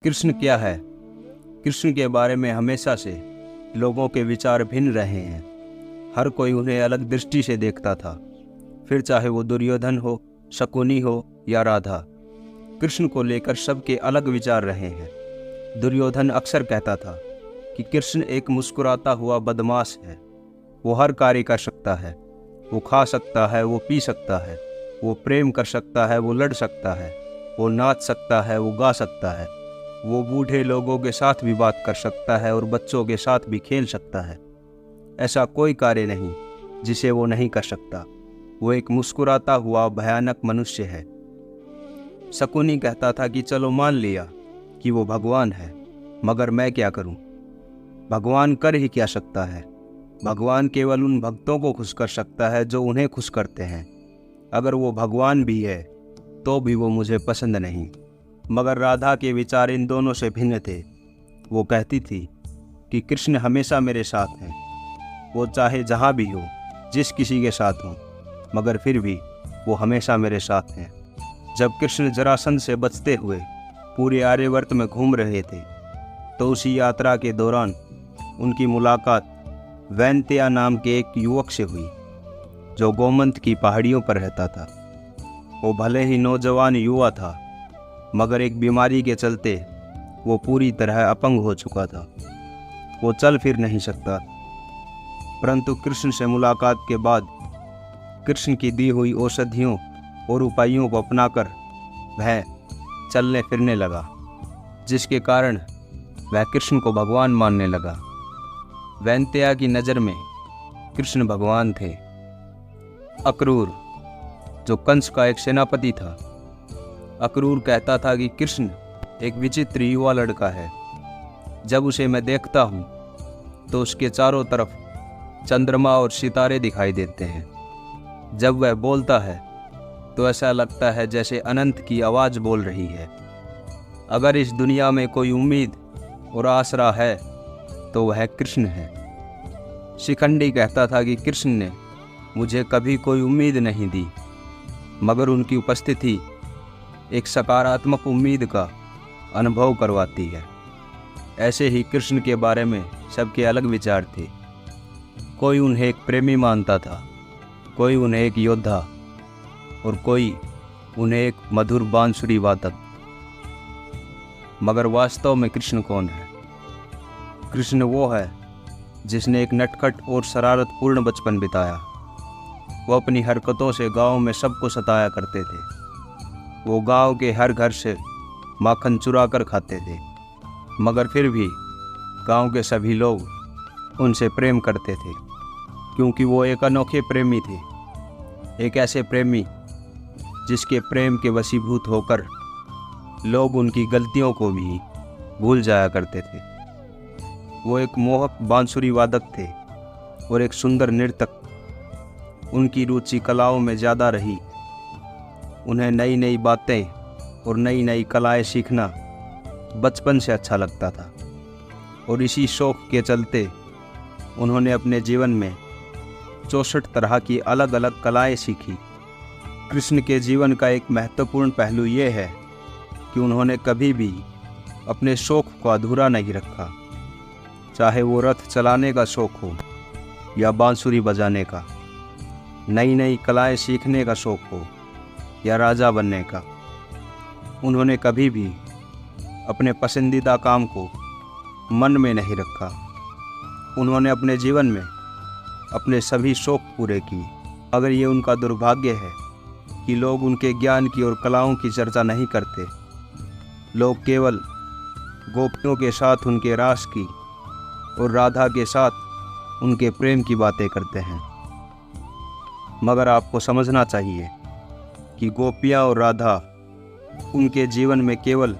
कृष्ण क्या है? कृष्ण के बारे में हमेशा से लोगों के विचार भिन्न रहे हैं। हर कोई उन्हें अलग दृष्टि से देखता था, फिर चाहे वो दुर्योधन हो, शकुनी हो या राधा। कृष्ण को लेकर सबके अलग विचार रहे हैं। दुर्योधन अक्सर कहता था कि कृष्ण एक मुस्कुराता हुआ बदमाश है। वो हर कार्य कर सकता है, वो खा सकता है, वो पी सकता है, वो प्रेम कर सकता है, वो लड़ सकता है, वो नाच सकता है, वो गा सकता है, वो बूढ़े लोगों के साथ भी बात कर सकता है और बच्चों के साथ भी खेल सकता है। ऐसा कोई कार्य नहीं जिसे वो नहीं कर सकता। वो एक मुस्कुराता हुआ भयानक मनुष्य है। शकुनी कहता था कि चलो मान लिया कि वो भगवान है, मगर मैं क्या करूं? भगवान कर ही क्या सकता है? भगवान केवल उन भक्तों को खुश कर सकता है जो उन्हें खुश करते हैं। अगर वो भगवान भी है तो भी वो मुझे पसंद नहीं। मगर राधा के विचार इन दोनों से भिन्न थे। वो कहती थी कि कृष्ण हमेशा मेरे साथ हैं, वो चाहे जहाँ भी हो, जिस किसी के साथ हो, मगर फिर भी वो हमेशा मेरे साथ हैं। जब कृष्ण जरासंध से बचते हुए पूरे आर्यवर्त में घूम रहे थे तो उसी यात्रा के दौरान उनकी मुलाकात वैनतेय नाम के एक युवक से हुई जो गोमंत की पहाड़ियों पर रहता था। वो भले ही नौजवान युवा था, मगर एक बीमारी के चलते वो पूरी तरह अपंग हो चुका था। वो चल फिर नहीं सकता, परंतु कृष्ण से मुलाकात के बाद कृष्ण की दी हुई औषधियों और उपायों को अपनाकर वह चलने फिरने लगा, जिसके कारण वह कृष्ण को भगवान मानने लगा। वैनतेय की नज़र में कृष्ण भगवान थे। अक्रूर, जो कंस का एक सेनापति था, अक्रूर कहता था कि कृष्ण एक विचित्र युवा लड़का है। जब उसे मैं देखता हूँ तो उसके चारों तरफ चंद्रमा और सितारे दिखाई देते हैं। जब वह बोलता है तो ऐसा लगता है जैसे अनंत की आवाज़ बोल रही है। अगर इस दुनिया में कोई उम्मीद और आसरा है तो वह कृष्ण है। शिखंडी कहता था कि कृष्ण ने मुझे कभी कोई उम्मीद नहीं दी, मगर उनकी उपस्थिति एक सकारात्मक उम्मीद का अनुभव करवाती है। ऐसे ही कृष्ण के बारे में सबके अलग विचार थे। कोई उन्हें एक प्रेमी मानता था, कोई उन्हें एक योद्धा और कोई उन्हें एक मधुर बांसुरी वादक। मगर वास्तव में कृष्ण कौन है? कृष्ण वो है जिसने एक नटखट और शरारतपूर्ण बचपन बिताया। वो अपनी हरकतों से गांव में सबको सताया करते थे। वो गांव के हर घर से माखन चुरा कर खाते थे, मगर फिर भी गांव के सभी लोग उनसे प्रेम करते थे, क्योंकि वो एक अनोखे प्रेमी थे। एक ऐसे प्रेमी जिसके प्रेम के वशीभूत होकर लोग उनकी गलतियों को भी भूल जाया करते थे। वो एक मोहक बांसुरी वादक थे और एक सुंदर नर्तक। उनकी रुचि कलाओं में ज़्यादा रही। उन्हें नई नई बातें और नई नई कलाएं सीखना बचपन से अच्छा लगता था, और इसी शौक़ के चलते उन्होंने अपने जीवन में 64 तरह की अलग अलग कलाएं सीखी। कृष्ण के जीवन का एक महत्वपूर्ण पहलू ये है कि उन्होंने कभी भी अपने शौक़ को अधूरा नहीं रखा, चाहे वो रथ चलाने का शौक़ हो या बांसुरी बजाने का, नई नई कलाएं सीखने का शौक़ हो या राजा बनने का। उन्होंने कभी भी अपने पसंदीदा काम को मन में नहीं रखा। उन्होंने अपने जीवन में अपने सभी शौक़ पूरे किए। अगर ये उनका दुर्भाग्य है कि लोग उनके ज्ञान की और कलाओं की चर्चा नहीं करते, लोग केवल गोपियों के साथ उनके रास की और राधा के साथ उनके प्रेम की बातें करते हैं। मगर आपको समझना चाहिए कि गोपियाँ और राधा उनके जीवन में केवल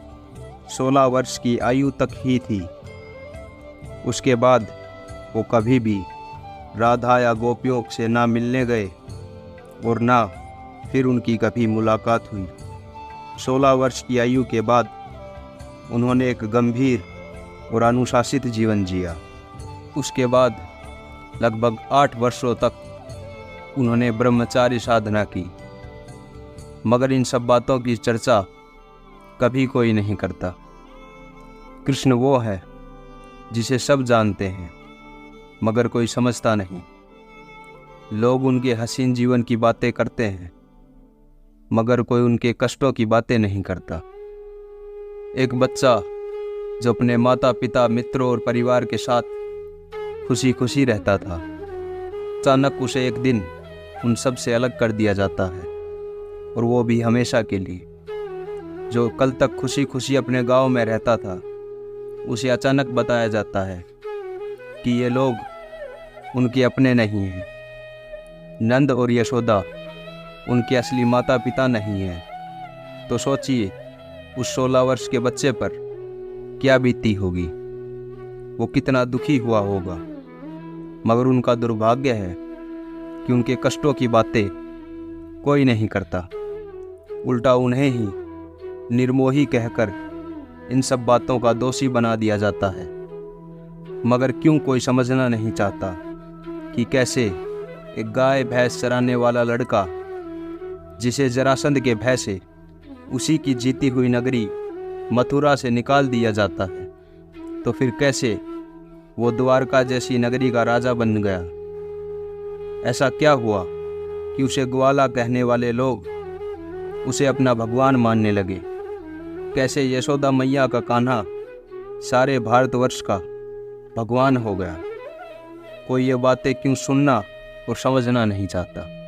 16 वर्ष की आयु तक ही थी। उसके बाद वो कभी भी राधा या गोपियों से ना मिलने गए और ना फिर उनकी कभी मुलाकात हुई। 16 वर्ष की आयु के बाद उन्होंने एक गंभीर और अनुशासित जीवन जिया। उसके बाद लगभग 8 वर्षों तक उन्होंने ब्रह्मचारी साधना की, मगर इन सब बातों की चर्चा कभी कोई नहीं करता। कृष्ण वो है जिसे सब जानते हैं मगर कोई समझता नहीं। लोग उनके हसीन जीवन की बातें करते हैं मगर कोई उनके कष्टों की बातें नहीं करता। एक बच्चा जो अपने माता पिता, मित्रों और परिवार के साथ खुशी खुशी रहता था, अचानक उसे एक दिन उन सब से अलग कर दिया जाता है, और वो भी हमेशा के लिए। जो कल तक खुशी खुशी अपने गांव में रहता था, उसे अचानक बताया जाता है कि ये लोग उनके अपने नहीं हैं। नंद और यशोदा उनके असली माता पिता नहीं हैं। तो सोचिए उस 16 वर्ष के बच्चे पर क्या बीती होगी, वो कितना दुखी हुआ होगा। मगर उनका दुर्भाग्य है कि उनके कष्टों की बातें कोई नहीं करता, उल्टा उन्हें ही निर्मोही कहकर इन सब बातों का दोषी बना दिया जाता है। मगर क्यों कोई समझना नहीं चाहता कि कैसे एक गाय भैंस चराने वाला लड़का, जिसे जरासंध के भय से उसी की जीती हुई नगरी मथुरा से निकाल दिया जाता है, तो फिर कैसे वो द्वारका जैसी नगरी का राजा बन गया। ऐसा क्या हुआ कि उसे ग्वाला कहने वाले लोग उसे अपना भगवान मानने लगे। कैसे यशोदा मैया का कान्हा सारे भारतवर्ष का भगवान हो गया। कोई ये बातें क्यों सुनना और समझना नहीं चाहता।